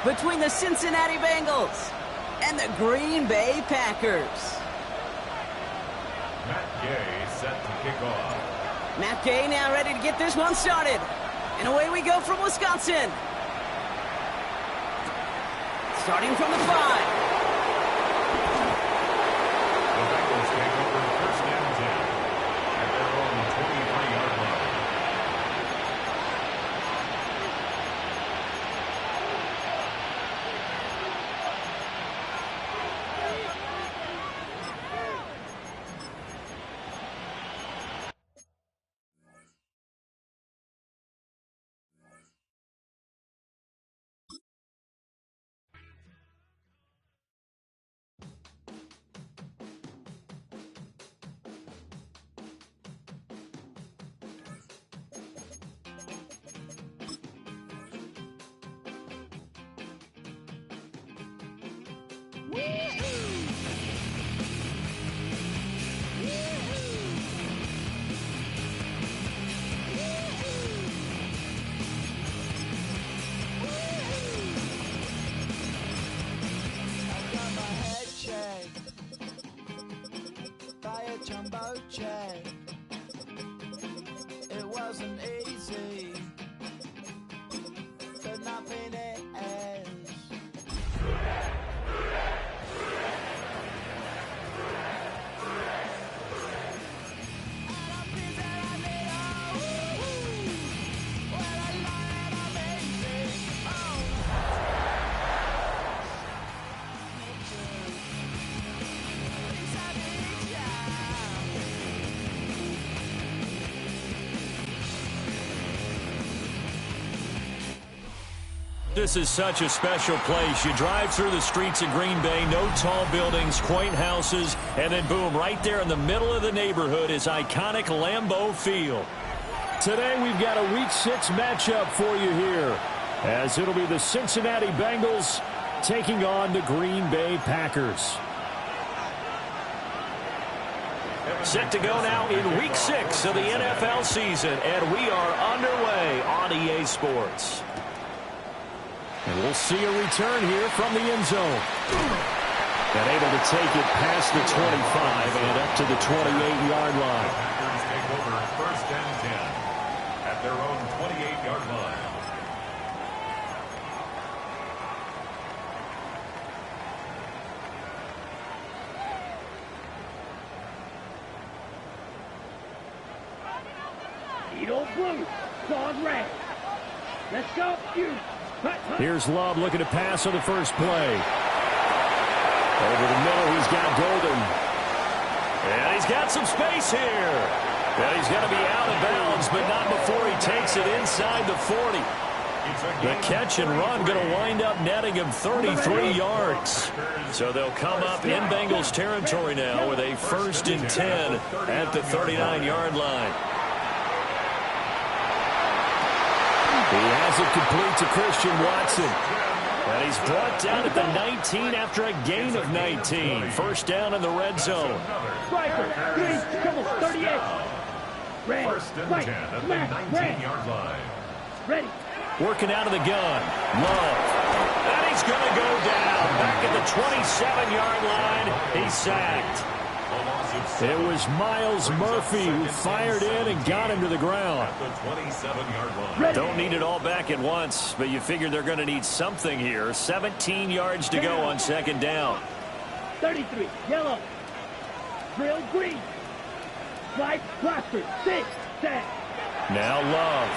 between the Cincinnati Bengals and the Green Bay Packers. Matt Gay set to kick off. Matt Gay now ready to get this one started. And away we go from Wisconsin. Starting from the 5. The Bengals take over first and 10 at their own 23-yard line. Jumbo check. It wasn't easy, but nothing is. This is such a special place. You drive through the streets of Green Bay, no tall buildings, quaint houses, and then boom, right there in the middle of the neighborhood is iconic Lambeau Field. Today we've got a Week 6 matchup for you here, as it'll be the Cincinnati Bengals taking on the Green Bay Packers. Set to go now in Week 6 of the NFL season, and we are underway on EA Sports. And we'll see a return here from the end zone. And able to take it past the 25 and up to the 28-yard line. Packers take over first and 10 at their own 28-yard line. Edo blue, claws red. Let's go, you. Here's Love looking to pass on the first play. Over the middle, he's got Golden. And he's got some space here. And he's going to be out of bounds, but not before he takes it inside the 40. The catch and run going to wind up netting him 33 yards. So they'll come up in Bengals territory now with a 1st and 10 at the 39-yard line. He has it complete to Christian Watson. And he's brought down at the 19 after a gain of 19. First down in the red zone. Striker, 3, double, 38. Ready, First and 10 at the 19-yard line. Ready. Working out of the gun. Love. And he's going to go down. Back at the 27-yard line. He's sacked. It was Miles Murphy who fired in and got him to the ground. At the 27-yard line. Don't need it all back at once, but you figure they're going to need something here. 17 yards to go on second down. 33, yellow. Drill green. Slice, cluster, 6, set. Now Love.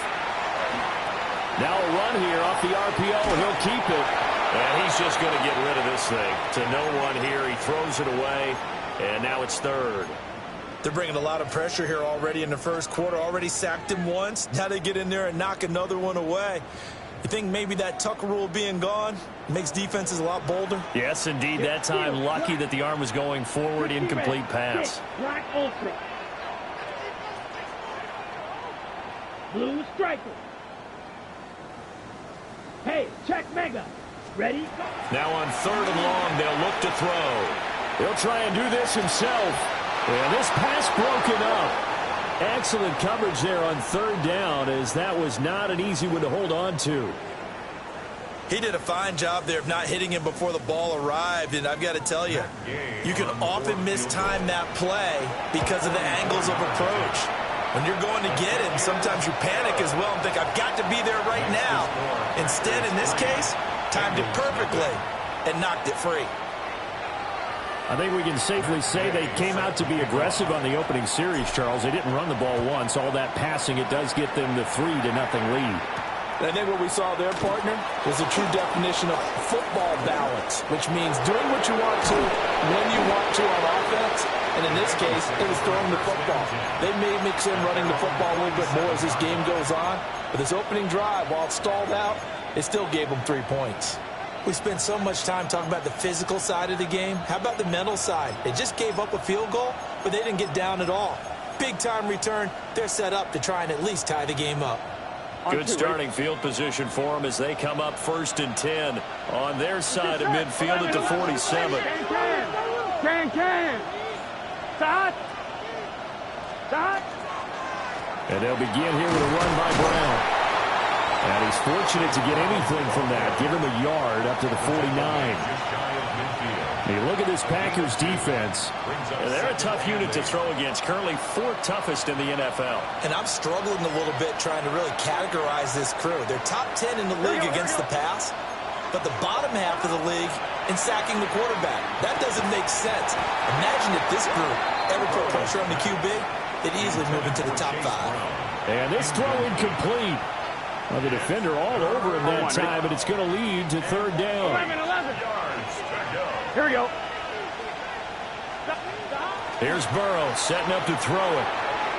Now a run here off the RPO. He'll keep it. And he's just going to get rid of this thing. To no one here. He throws it away. And now it's third. They're bringing a lot of pressure here already in the first quarter. Already sacked him once. Now they get in there and knock another one away. You think maybe that Tucker rule being gone makes defenses a lot bolder? Yes, indeed. That time, lucky that the arm was going forward. Incomplete pass. Black ultra. Blue striker. Hey, check mega. Ready? Now on 3rd and long, they'll look to throw. He'll try and do this himself. And this pass broken up. Excellent coverage there on 3rd down, as that was not an easy one to hold on to. He did a fine job there of not hitting him before the ball arrived, and I've got to tell you, you can often mistime that play because of the angles of approach. When you're going to get him, sometimes you panic as well and think, I've got to be there right now. Instead, in this case, timed it perfectly and knocked it free. I think we can safely say they came out to be aggressive on the opening series, Charles. They didn't run the ball once. All that passing, it does get them the 3-0 lead. And I think what we saw there, partner, was a true definition of football balance, which means doing what you want to, when you want to on offense. And in this case, it was throwing the football. They may mix in running the football a little bit more as this game goes on. But this opening drive, while it stalled out, it still gave them 3 points. We spent so much time talking about the physical side of the game. How about the mental side? They just gave up a field goal, but they didn't get down at all. Big-time return. They're set up to try and at least tie the game up. Good starting field position for them as they come up 1st and 10 on their side of midfield at the 47. Can. Start. And they'll begin here with a run by Brown. And he's fortunate to get anything from that. Give him a yard up to the 49. You look at this Packers defense. They're a tough unit to throw against. Currently 4th toughest in the NFL. And I'm struggling a little bit trying to really categorize this crew. They're top 10 in the league against the pass, but the bottom half of the league in sacking the quarterback. That doesn't make sense. Imagine if this group ever put pressure on the QB, they'd easily move into the top 5. And this throw incomplete. Well, the defender all over him that time, but it's going to lead to 3rd down. 11. Here we go. Here's Burrow setting up to throw it.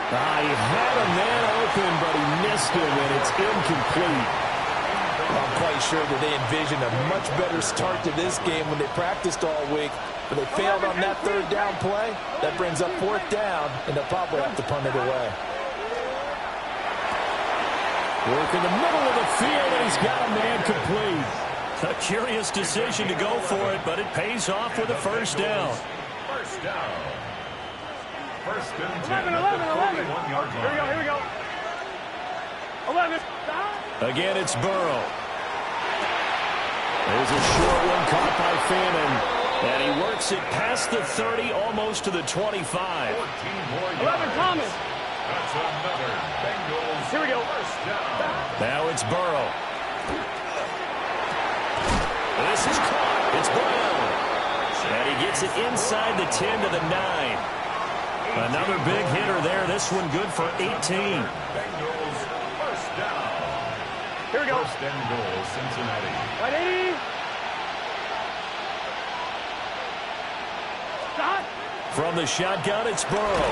He had a man open, but he missed him, and it's incomplete. I'm quite sure that they envisioned a much better start to this game when they practiced all week. But they failed on that 3rd down play. That brings up 4th down, and they'll probably have to punt it away. Work in the middle of the field, and he's got a man complete. A curious decision to go for it, but it pays off with a 1st down. First down. 1st and 10 11. at the 41-yard line. Here we go. 11. Again, it's Burrow. There's a short one caught by Fannin. And he works it past the 30, almost to the 25. 14 more 11, yards. Thomas. That's another Bengals Here we go. first down. Now it's Burrow. This is caught. It's Brown. And he gets it inside the 10 to the 9. Another big hitter there. This one good for 18. Bengals first down. Here we go. First and goal, Cincinnati. 180. Stop. From the shotgun, it's Burrow.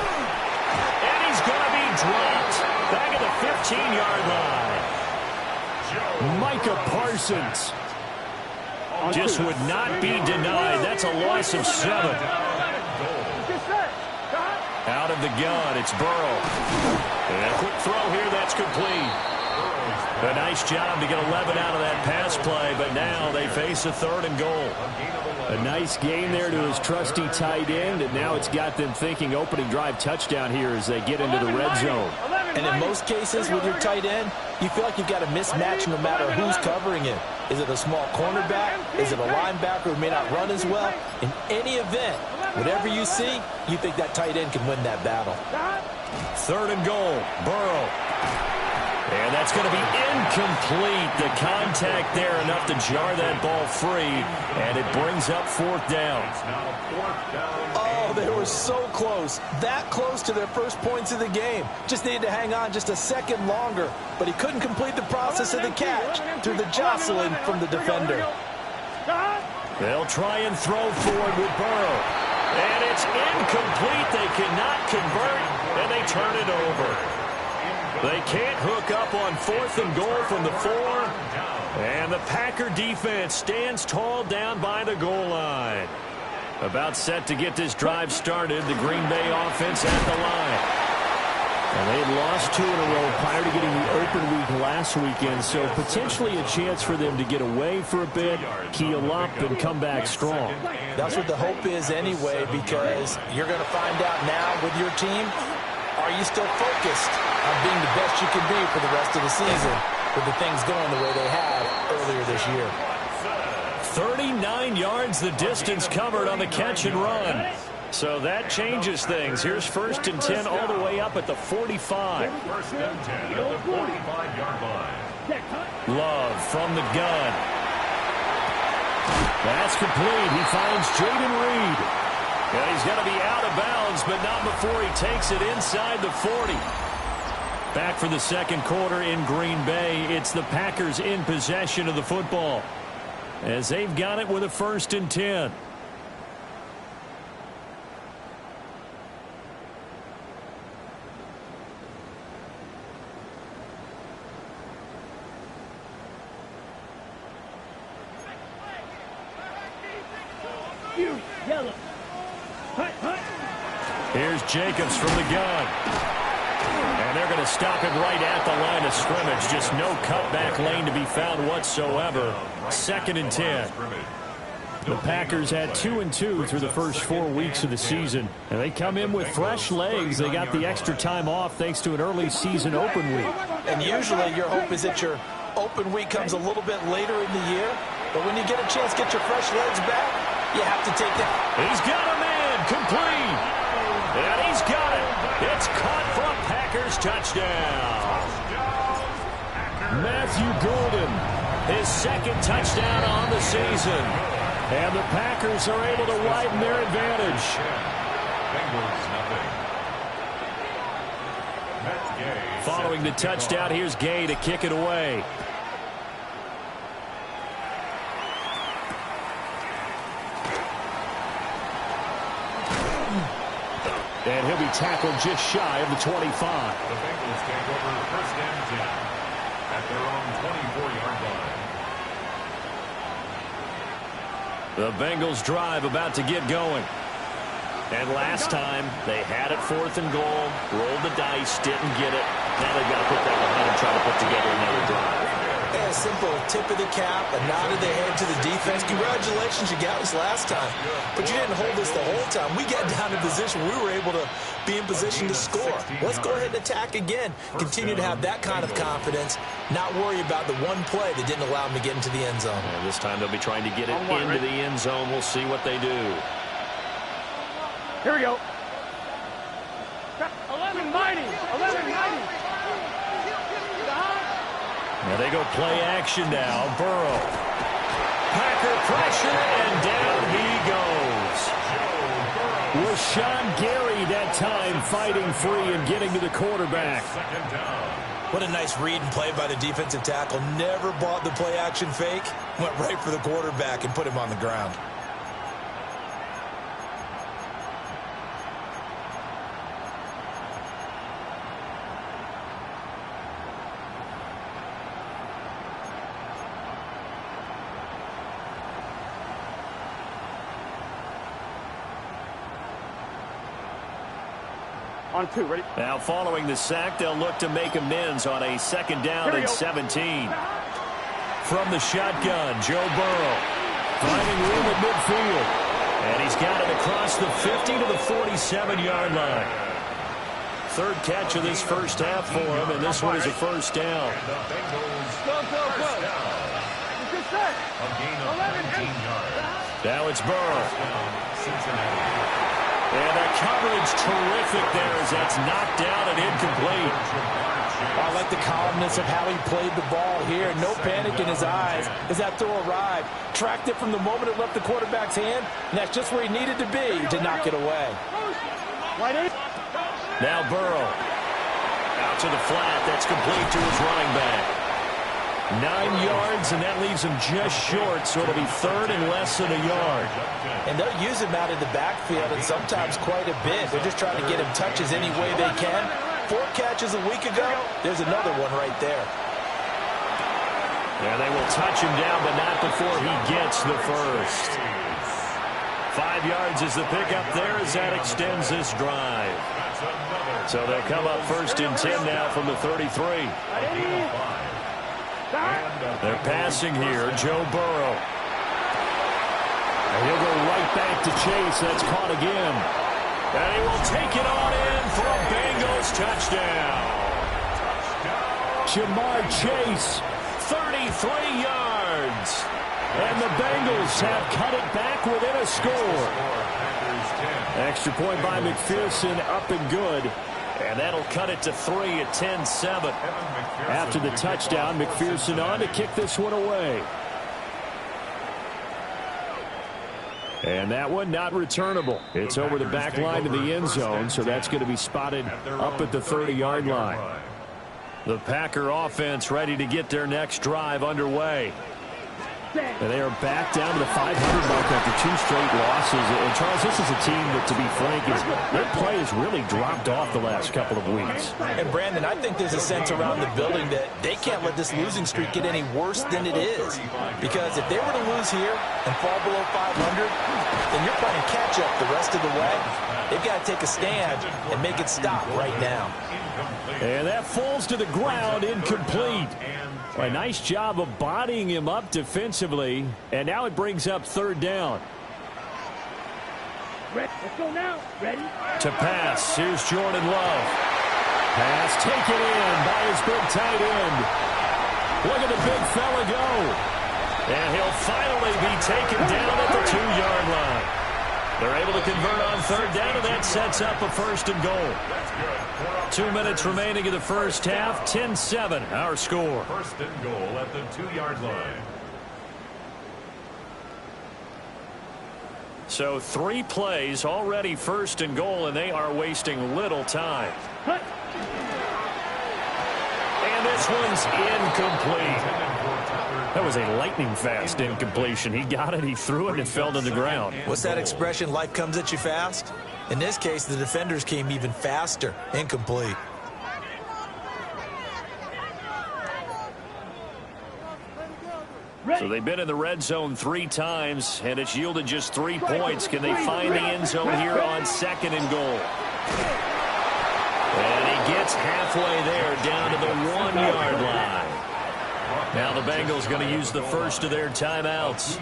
And he's going to be dropped back at the 15-yard line. Micah Parsons just would not be denied. That's a loss of 7. Out of the gun, it's Burrow. And a quick throw here, that's complete. A nice job to get 11 out of that pass play, but now they face a 3rd and goal. A nice gain there to his trusty tight end, and now it's got them thinking opening drive touchdown here as they get into the red zone. And in most cases with your tight end, you feel like you've got a mismatch no matter who's covering him. Is it a small cornerback? Is it a linebacker who may not run as well? In any event, whatever you see, you think that tight end can win that battle. 3rd and goal, Burrow. And that's going to be incomplete. The contact there enough to jar that ball free, and it brings up 4th down. Oh, they were so close. That close to their first points of the game. Just needed to hang on just a second longer, but he couldn't complete the process of the catch through the jostling from the defender. They'll try and throw forward with Burrow. And it's incomplete. They cannot convert, and they turn it over. They can't hook up on 4th and goal from the 4. And the Packer defense stands tall down by the goal line. About set to get this drive started, the Green Bay offense at the line. And they had lost 2 in a row prior to getting the open week last weekend, so potentially a chance for them to get away for a bit, keel up, and come back strong. That's what the hope is anyway, because you're going to find out now with your team, are you still focused on being the best you can be for the rest of the season with the things going the way they have earlier this year? 39 yards the distance covered on the catch and run. So that changes things. Here's 1st and 10 all the way up at the 45. 1st and 10 at the 45-yard line. Love from the gun. That's complete. He finds Jaden Reed. And he's going to be out of bounds, but not before he takes it inside the 40. Back for the second quarter in Green Bay. It's the Packers in possession of the football, as they've got it with a 1st and 10. Yellow. Here's Jacobs from the gun. And they're going to stop him right at the line of scrimmage. Just no cutback lane to be found whatsoever. 2nd and 10. The Packers had 2-2 through the first 4 weeks of the season. And they come in with fresh legs. They got the extra time off thanks to an early season open week. And usually your hope is that your open week comes a little bit later in the year. But when you get a chance to get your fresh legs back, you have to take that. He's got a man, complete. And he's got it. It's caught for a Packers touchdown. Matthew Golden, his 2nd touchdown on the season. And the Packers are able to widen their advantage. Following the touchdown, here's Gay to kick it away. And he'll be tackled just shy of the 25. The Bengals take over 1st and 10 at their own 24-yard line. The Bengals drive about to get going. And last time, they had it 4th and goal, rolled the dice, didn't get it. Now they've got to put that behind and try to put together another drive. A simple tip of the cap, a nod of the head to the defense. Congratulations, you got us last time. But you didn't hold us the whole time. We got down in position. We were able to be in position to score. Let's go ahead and attack again. Continue to have that kind of confidence. Not worry about the one play that didn't allow them to get into the end zone. And this time they'll be trying to get it into the end zone. We'll see what they do. Here we go. 11-90. 11-90. Now they go play action now. Burrow. Packer pressure, and down he goes. Rashawn Gary that time fighting free and getting to the quarterback. What a nice read and play by the defensive tackle. Never bought the play action fake. Went right for the quarterback and put him on the ground. On 2, ready? Now following the sack, they'll look to make amends on a 2nd down and 17. From the shotgun, Joe Burrow finding room at midfield. And he's got it across the 50 to the 47-yard line. 3rd catch of this first half for him, and this one is a 1st down. Go. Now it's Burrow. And the coverage terrific there as that's knocked down and incomplete. I like the calmness of how he played the ball here. No panic in his eyes as that throw arrived. Tracked it from the moment it left the quarterback's hand, and that's just where he needed to be to knock it away. Now Burrow. Out to the flat. That's complete to his running back. 9 yards, and that leaves him just short, so it'll be 3rd and less than a yard. And they'll use him out in the backfield, and sometimes quite a bit. They're just trying to get him touches any way they can. 4 catches a week ago. There's another one right there. Yeah, they will touch him down, but not before he gets the first. 5 yards is the pickup there as that extends this drive. So they'll come up 1st and 10 now from the 33. They're passing here, Joe Burrow. And he'll go right back to Chase. That's caught again. And he will take it on in for a Bengals touchdown. Jamar Chase, 33 yards. And the Bengals have cut it back within a score. Extra point by McPherson, up and good. And that'll cut it to 3 at 10-7. After the touchdown, McPherson on to kick this one away. And that one not returnable. It's over the back line to the end zone, so that's going to be spotted up at the 30-yard line. The Packer offense ready to get their next drive underway. And they are back down to the 500 mark after 2 straight losses. And, Charles, this is a team that, to be frank, their play has really dropped off the last couple of weeks. And, Brandon, I think there's a sense around the building that they can't let this losing streak get any worse than it is. Because if they were to lose here and fall below 500, then you're playing catch-up the rest of the way. They've got to take a stand and make it stop right now. And that falls to the ground, incomplete. A nice job of bodying him up defensively. And now it brings up 3rd down. Let's go now. Ready? To pass. Here's Jordan Love. Pass taken in by his big tight end. Look at the big fella go. And he'll finally be taken down at the 2-yard line. They're able to convert on 3rd down, and that sets up a 1st and goal. 2 minutes remaining in the first half. 10-7, our score. 1st and goal at the 2-yard line. So 3 plays already 1st and goal, and they are wasting little time. And this one's incomplete. That was a lightning-fast incompletion. He got it, he threw it, and it fell to the ground. What's that expression, life comes at you fast? In this case, the defenders came even faster. Incomplete. So they've been in the red zone 3 times, and it's yielded just 3 points. Can they find the end zone here on 2nd and goal? And he gets halfway there, down to the 1-yard line. Now the Bengals going to use the first of their timeouts.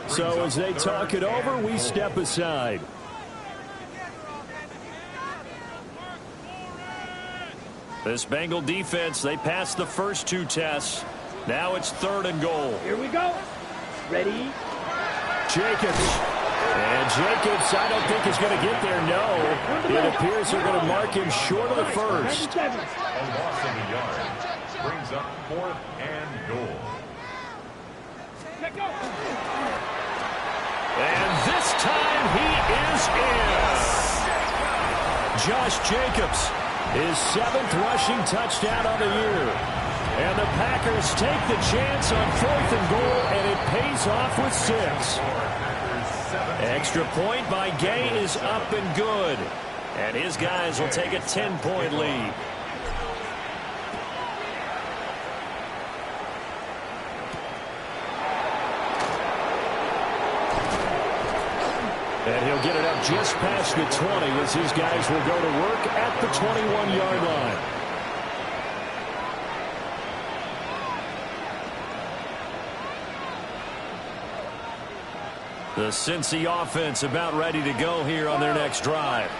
So as they talk it over, we step aside. This Bengal defense, they passed the first 2 tests. Now it's 3rd and goal. Here we go. Ready? Jacobs. And Jacobs, I don't think is going to get there, no. It appears they're going to mark him short of the first. A loss of a yard brings up 4th and goal. And this time he is in. Josh Jacobs, his 7th rushing touchdown on the year. And the Packers take the chance on 4th and goal, and it pays off with 6. Extra point by Gay is up and good. And his guys will take a 10-point lead. And he'll get it up just past the 20 as his guys will go to work at the 21-yard line. The Cincy offense about ready to go here on their next drive.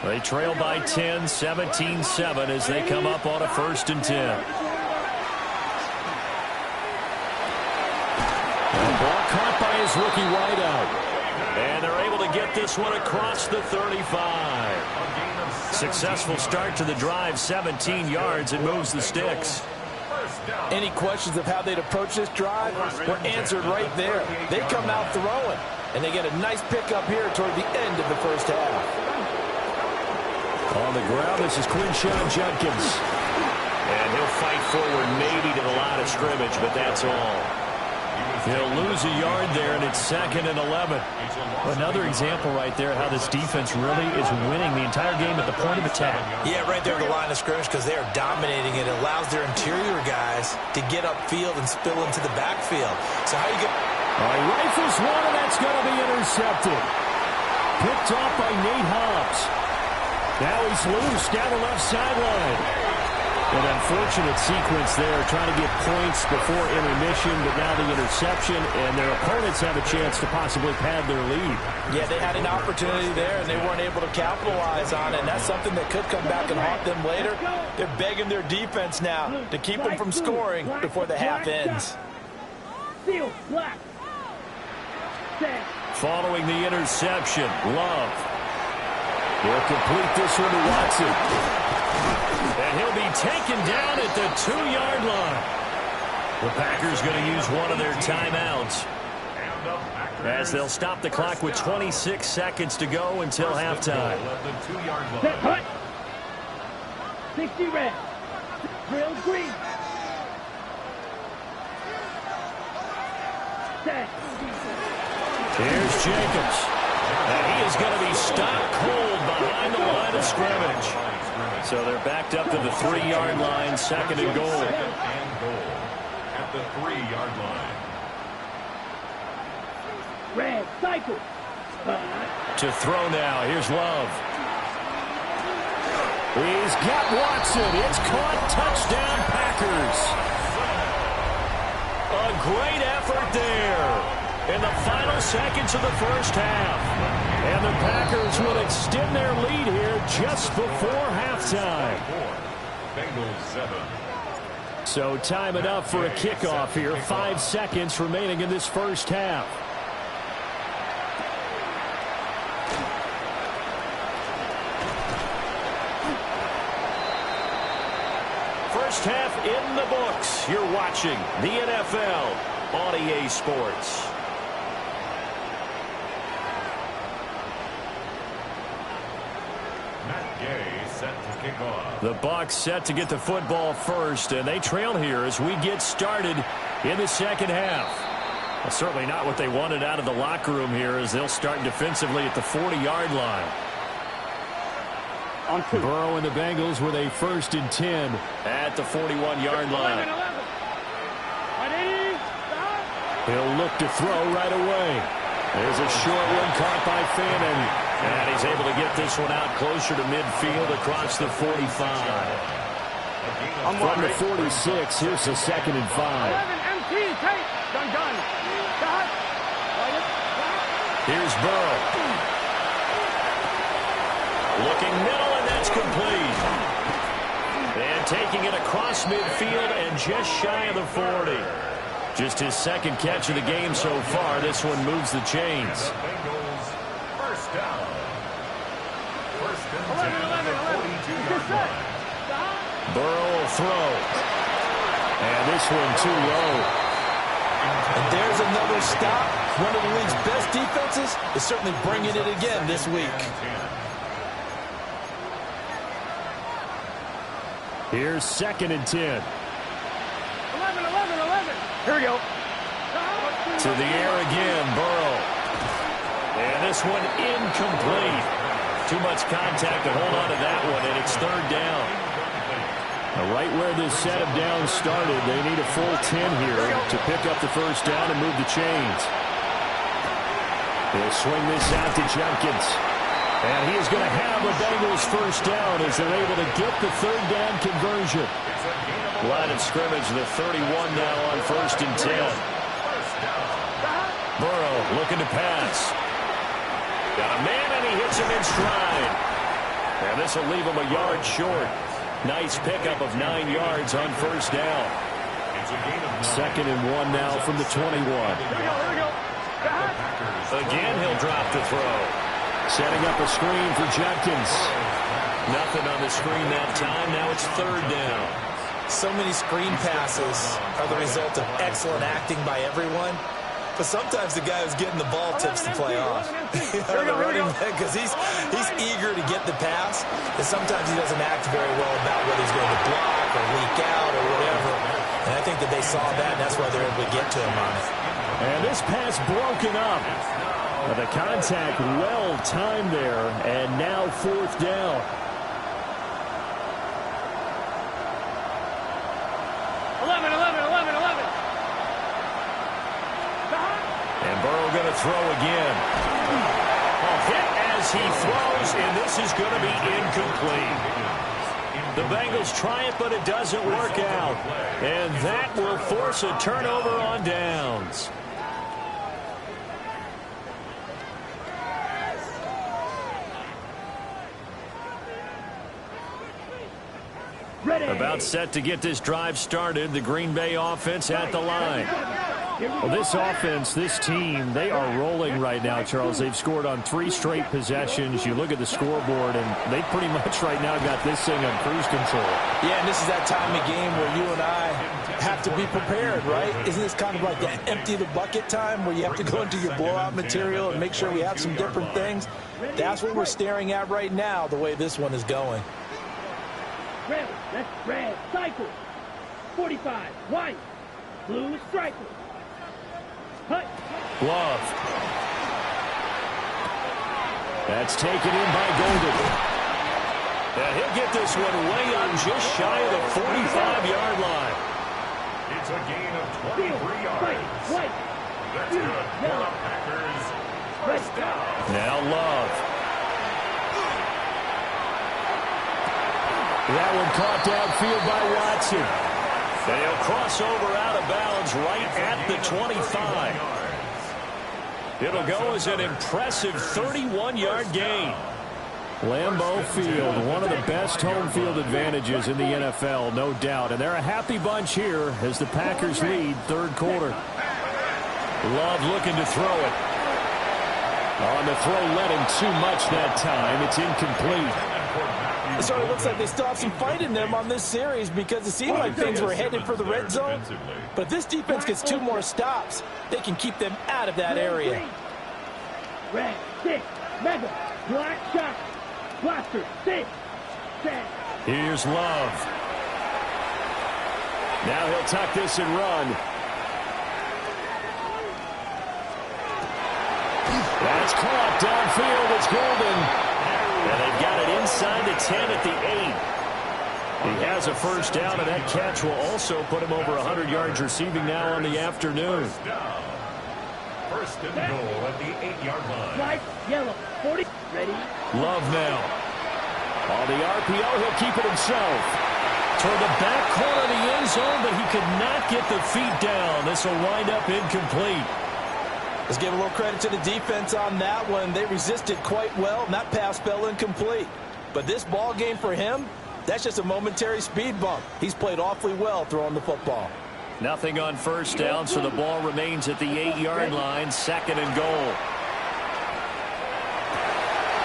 They trail by 10, 17-7 as they come up on a 1st and 10. And ball caught by his rookie wideout. And they're able to get this one across the 35. Successful start to the drive, 17 yards, and moves the sticks. Any questions of how they'd approach this drive were answered right there. They come out throwing, and they get a nice pickup here toward the end of the first half. On the ground, this is Quinshawn Judkins. And he'll fight forward maybe to the line of scrimmage, but that's all. He'll lose a yard there, and it's 2nd and 11. Another example right there how this defense really is winning the entire game at the point of attack. Yeah, right there at the line of scrimmage because they are dominating it. It allows their interior guys to get upfield and spill into the backfield. So how you get... He rifles one, and that's going to be intercepted. Picked off by Nate Hobbs. Now he's loose down the left sideline. An unfortunate sequence there, trying to get points before intermission, but now the interception, and their opponents have a chance to possibly pad their lead. Yeah, they had an opportunity there, and they weren't able to capitalize on it, and that's something that could come back and haunt them later. They're begging their defense now to keep them from scoring before the half ends. Field, black. Set. Following the interception, Love. He'll complete this one to Watson. And he'll be taken down at the 2-yard line. The Packers going to use one of their timeouts, as they'll stop the clock with 26 seconds to go until halftime. Set, hut. 60 red. Drill green. Set. Here's Jacobs. And he is going to be stopped cold behind the line of scrimmage. So they're backed up to the 3-yard line, second and goal. At the 3-yard line. Red, cycle. To throw now, here's Love. He's got Watson. It's caught. Touchdown, Packers. A great effort there in the final seconds of the first half. And the Packers will extend their lead here just before halftime. Bengals 7. So time it up for a kickoff here. 5 seconds remaining in this first half. First half in the books. You're watching the NFL on EA Sports. The Bucs set to get the football first, and they trail here as we get started in the second half. Well, certainly not what they wanted out of the locker room here, as they'll start defensively at the 40-yard line. Burrow and the Bengals with a 1st and 10 at the 41-yard line. He'll look to throw right away. There's a short one caught by Fannin. And he's able to get this one out closer to midfield across the 45. From the 46, here's the 2nd and 5. Here's Burrow. Looking middle, and that's complete. And taking it across midfield and just shy of the 40. Just his 2nd catch of the game so far. This one moves the chains. First down. First and 10 at the 42-yard line. Burrow will throw. And this one too low. And there's another stop. One of the league's best defenses is certainly bringing it again this week. Here's 2nd and 10. 11. Here we go. To the air again, Burrow. And this one incomplete. Too much contact to hold on to that one, and it's 3rd down. Now, right where this set of downs started, they need a full 10 here to pick up the 1st down and move the chains. He'll swing this out to Jenkins. And he is going to have a Bengals 1st down as they're able to get the 3rd down conversion. Line of scrimmage, the 31 now on 1st and 10. Burrow looking to pass. Got a man, and he hits him in stride. And this will leave him a yard short. Nice pickup of 9 yards on 1st down. 2nd and 1 now from the 21. Again, he'll drop the throw. Setting up a screen for Jenkins. Nothing on the screen that time. Now it's 3rd down. So many screen passes are the result of excellent acting by everyone. But sometimes the guy who's getting the ball tips the play off. The running back, because he's eager to get the pass, and sometimes he doesn't act very well about whether he's going to block or leak out or whatever. And I think that they saw that, and that's why they're able to get to him on it. And this pass broken up. The contact well timed there, and now 4th down. And Burrow going to throw again. A hit as he throws, and this is going to be incomplete. The Bengals try it, but it doesn't work out. And that will force a turnover on downs. About set to get this drive started. The Green Bay offense at the line. Well, this offense, this team, they are rolling right now, Charles. They've scored on 3 straight possessions. You look at the scoreboard, and they pretty much right now got this thing on cruise control. Yeah, and this is that time of game where you and I have to be prepared, right? Isn't this kind of like the empty the bucket time where you have to go into your blowout material and make sure we have some different things? That's what we're staring at right now, the way this one is going. Red, that's red, cycle. 45, white, blue, striker. Hut. Love. That's taken in by Golden. And he'll get this one way on just shy of the 45-yard line. It's a gain of 23 yards. White. That's good for the Packers. First down. Now Love. That one caught downfield by Watson. And he'll cross over out of bounds right at the 25. It'll go as an impressive 31-yard gain. Lambeau Field, one of the best home field advantages in the NFL, no doubt. And they're a happy bunch here as the Packers lead third quarter. Love looking to throw it. On the throw, led him too much that time. It's incomplete. So it looks like they still have some fight in them on this series because it seemed like things were headed for the red zone. But if this defense gets 2 more stops, they can keep them out of that area. Red, 6, mega, black shot, blaster, 6, set. Here's Love. Now he'll tuck this and run. That's caught downfield. It's Golden. And they've got it inside the 10 at the 8. He has a first down, and that catch will also put him over 100 yards receiving now on the afternoon. First and goal at the 8-yard line. White, yellow, 40, ready. Love now. On the RPO, he'll keep it himself. Toward the back corner of the end zone, but he could not get the feet down. This will wind up incomplete. Let's give a little credit to the defense on that one. They resisted quite well, and that pass fell incomplete. But this ball game for him, that's just a momentary speed bump. He's played awfully well throwing the football. Nothing on first down, so the ball remains at the 8-yard line, second and goal.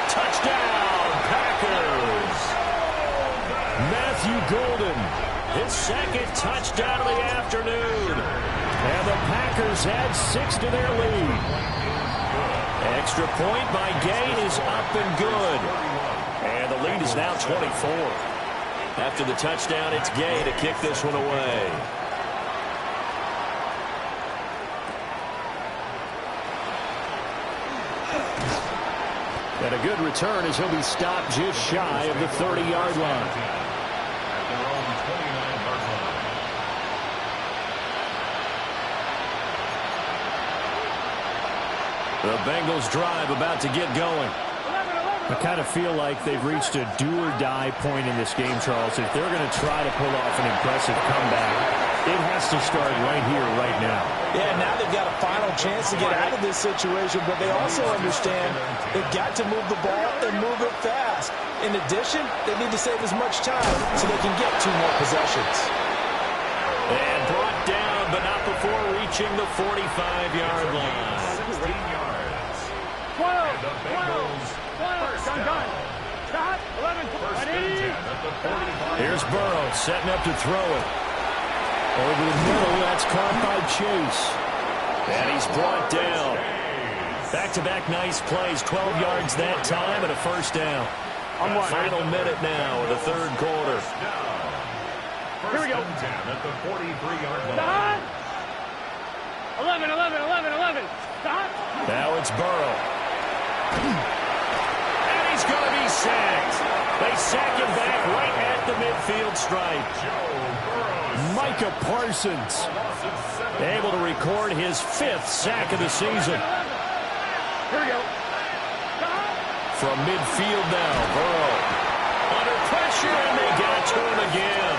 Touchdown, Packers! Matthew Golden, his second touchdown of the afternoon. And the Packers add 6 to their lead. Extra point by Gay is up and good. And the lead is now 24. After the touchdown, it's Gay to kick this one away. And a good return as he'll be stopped just shy of the 30-yard line. The Bengals drive about to get going. I kind of feel like they've reached a do-or-die point in this game, Charles. If they're going to try to pull off an impressive comeback, it has to start right here, right now. Yeah, now they've got a final chance to get out of this situation, but they also understand they've got to move the ball and move it fast. In addition, they need to save as much time so they can get 2 more possessions. And brought down, but not before reaching the 45-yard line. 16 yards. 12, And the 12, Bengals 12, first down. Stop, 11, First and 10 at the 45. Here's Burrow setting up to throw it. Over the middle, that's caught by Chase. And he's brought down. Back-to-back nice plays, 12 yards that time and a first down. Final minute now of the third quarter. Here we go. 10 at the 43-yard line. Stop. 11, 11, 11, 11. Stop. Now it's Burrow. And he's going to be sacked. They sack him back right at the midfield stripe. Micah Parsons able to record his 5th sack of the season. Here we go. Stop. From midfield now, Burrow under pressure, and they got to him again.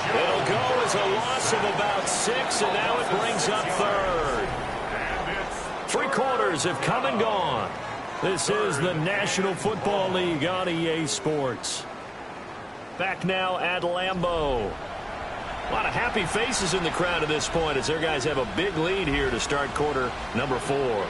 It'll go as a loss of about 6, and now it brings up third. 3 quarters have come and gone. This is the National Football League on EA Sports. Back now at Lambeau. A lot of happy faces in the crowd at this point as their guys have a big lead here to start quarter number 4.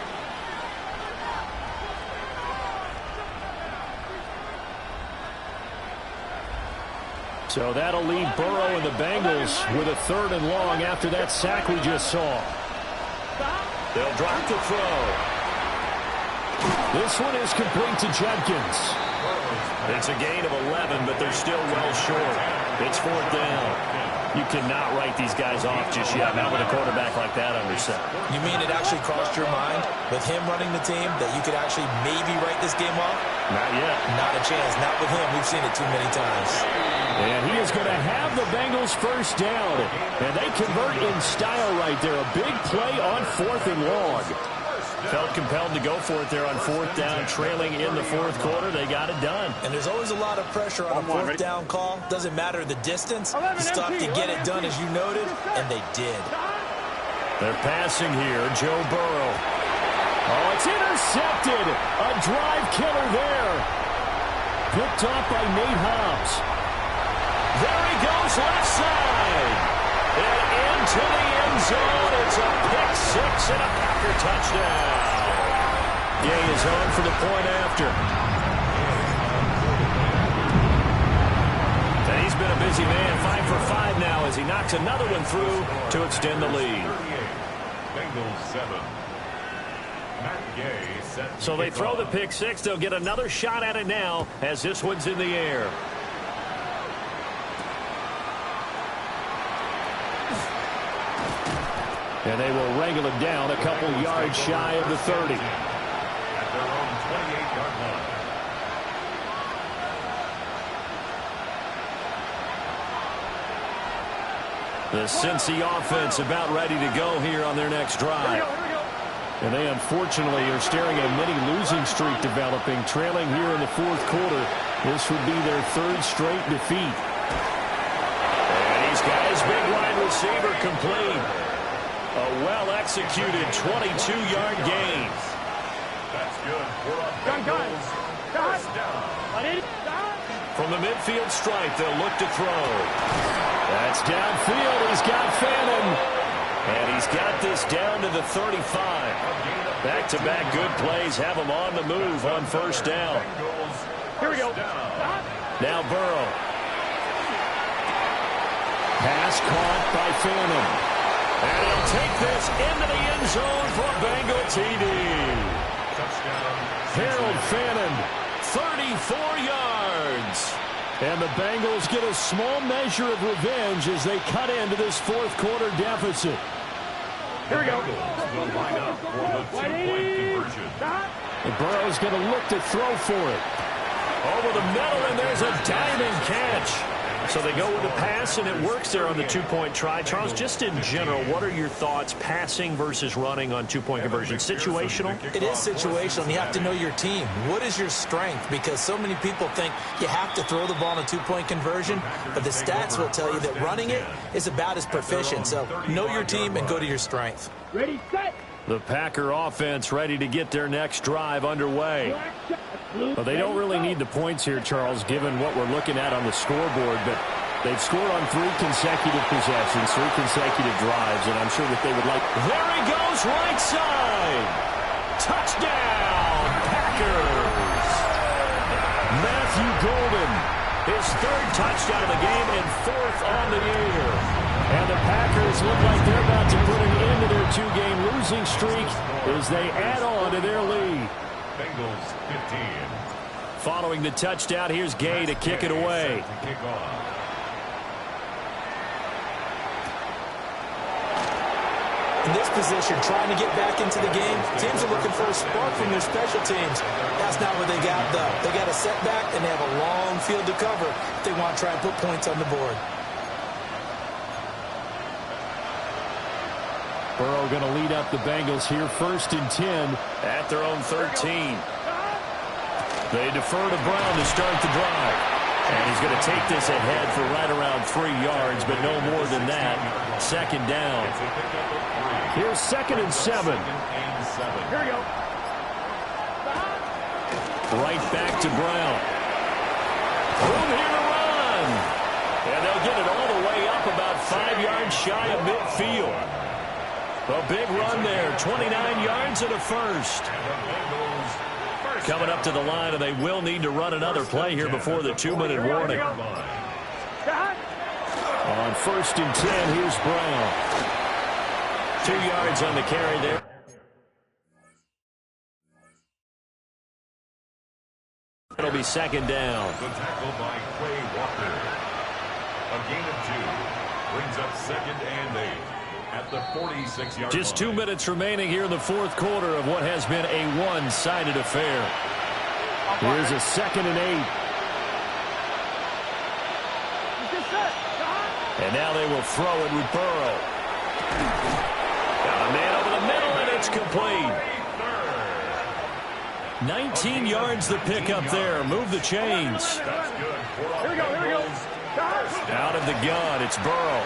So that'll leave Burrow and the Bengals with a 3rd and long after that sack we just saw. They'll drop the throw. This one is complete to Jenkins. It's a gain of 11, but they're still well short. It's 4th down. You cannot write these guys off just yet, not with a quarterback like that under center. You mean it actually crossed your mind with him running the team that you could actually maybe write this game off? Not yet. Not a chance. Not with him. We've seen it too many times. And he is going to have the Bengals 1st down. And they convert in style right there. A big play on 4th and long. Felt compelled to go for it there on 4th down, trailing in the 4th quarter. They got it done. And there's always a lot of pressure on a 4th down call. Doesn't matter the distance. You still have to get it done, as you noted, and they did. They're passing here. Joe Burrow. Oh, it's intercepted. A drive killer there. Picked off by Nate Hobbs. There he goes, left side. And into the end zone. It's a pick 6 and a Packer touchdown. Gay is on for the point after. And he's been a busy man. 5 for 5 now as he knocks another one through to extend the lead. Bengals 7. Matt Gay set. So they throw the pick 6. They'll get another shot at it now as this one's in the air. And they will wrangle it down a couple yards shy of the 30. At their own 28-yard line. The Cincy offense about ready to go here on their next drive. And they unfortunately are staring at a mini losing streak developing, trailing here in the 4th quarter. This would be their 3rd straight defeat. And he's got his big wide receiver complete. A well-executed 22-yard gain. That's good. We're up Bengals. First down. From the midfield stripe, they'll look to throw. That's downfield. He's got Fannin. And he's got this down to the 35. Back-to-back good plays have him on the move on 1st down. Here we go. Now Burrow. Pass caught by Fannin. And he'll take this into the end zone for a Bengal TD. Touchdown. Harold Fannin, 34 yards. And the Bengals get a small measure of revenge as they cut into this 4th quarter deficit. Here we go. Bengals will line up for the 2-point conversion. And Burrow's going to look to throw for it. Over the middle, and there's a diving catch. So they go with the pass, and it works there on the 2-point try. Charles, just in general, what are your thoughts passing versus running on 2-point conversion? Situational? It is situational, and you have to know your team. What is your strength? Because so many people think you have to throw the ball in a 2-point conversion, but the stats will tell you that running it is about as proficient. So know your team and go to your strength. Ready, set. The Packer offense ready to get their next drive underway. Well, they don't really need the points here, Charles, given what we're looking at on the scoreboard, but they've scored on 3 consecutive possessions, 3 consecutive drives, and I'm sure that they would like... There he goes, right side! Touchdown, Packers! Matthew Golden, his 3rd touchdown of the game and 4th on the year. And the Packers look like they're about to put an end to their 2-game losing streak as they add on to their lead. Bengals 15. Following the touchdown, here's Gay to kick it away. In this position, trying to get back into the game, teams are looking for a spark from their special teams. That's not what they got, though. They got a setback, and they have a long field to cover if they want to try and put points on the board. Burrow going to lead up the Bengals here, 1st and 10 at their own 13. They defer to Brown to start the drive. And he's going to take this ahead for right around 3 yards, but no more than that. 2nd down. Here's 2nd and 7. Here we go. Right back to Brown. Room here to run. And they'll get it all the way up about 5 yards shy of midfield. A big run there, 29 yards and a first. Coming up to the line, and they will need to run another play here before the 2-minute warning. On 1st and 10, here's Brown. 2 yards on the carry there. It'll be 2nd down. The tackle by Quay Walker. A gain of 2. Brings up 2nd and 8 at the 46-yard line. Just 2 minutes remaining here in the 4th quarter of what has been a one-sided affair. Here's a 2nd and 8. And now they will throw it with Burrow. Got a man over the middle, and it's complete. 19 yards the pick up there. Move the chains. Here we go. Out of the gun, it's Burrow.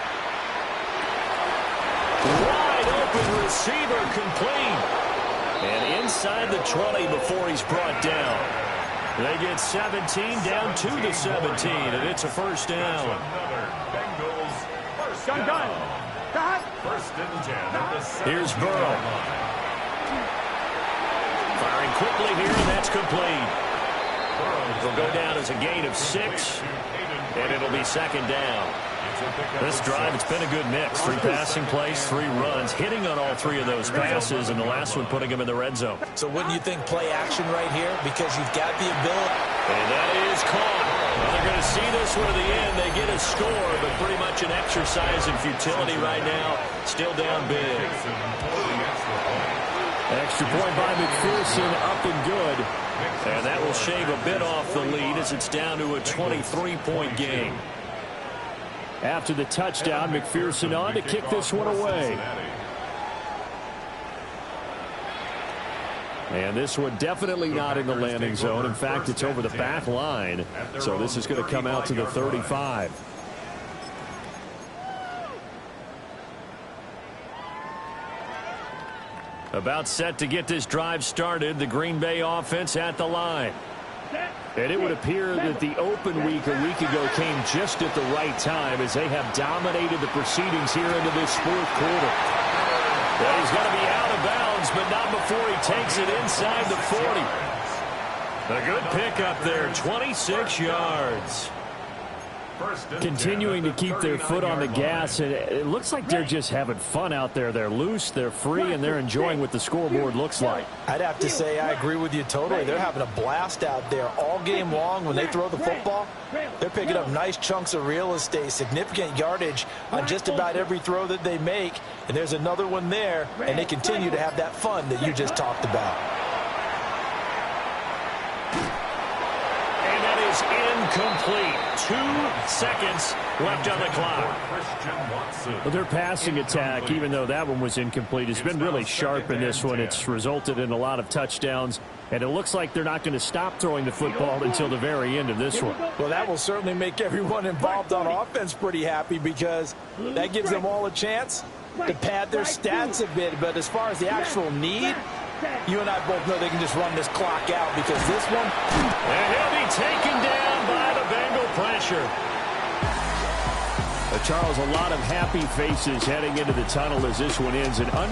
Wide open receiver, complete. And inside the 20 before he's brought down. They get 17 down to the 17, and it's a 1st down. Gun. First and 10 at the 7. Here's Burrow. Firing quickly here, and that's complete. It'll go down as a gain of 6, and it'll be 2nd down. This drive, it's been a good mix. 3 passing plays, 3 runs, hitting on all 3 of those passes, and the last one putting him in the red zone. So wouldn't you think play action right here? Because you've got the ability. And that is caught. Well, they're going to see this where the end. They get a score, but pretty much an exercise in futility right now. Still down big. Extra point by McPherson, up and good. And that will shave a bit off the lead as it's down to a 23-point game. After the touchdown, McPherson on to kick this one away. And this one definitely not in the landing zone. In fact, it's over the back line. So this is going to come out to the 35. About set to get this drive started. The Green Bay offense at the line. And it would appear that the open week a week ago came just at the right time as they have dominated the proceedings here into this 4th quarter. Well, he's going to be out of bounds, but not before he takes it inside the 40. A good pickup there, 26 yards. Continuing to keep their foot on the gas, and it looks like they're just having fun out there. They're loose, they're free, and they're enjoying what the scoreboard looks like. I'd have to say I agree with you totally. They're having a blast out there all game long. When they throw the football, they're picking up nice chunks of real estate, significant yardage on just about every throw that they make. And there's another one there, and they continue to have that fun that you just talked about. Incomplete. 2 seconds left on the clock. Well, their passing attack, even though that one was incomplete, has been really sharp in this one. It's resulted in a lot of touchdowns, and it looks like they're not going to stop throwing the football until the very end of this one. Well, that will certainly make everyone involved on offense pretty happy because that gives them all a chance to pad their stats a bit. But as far as the actual need, you and I both know they can just run this clock out because this one. And he'll be taken down by the Bengal pressure. Charles, a lot of happy faces heading into the tunnel as this one ends. And under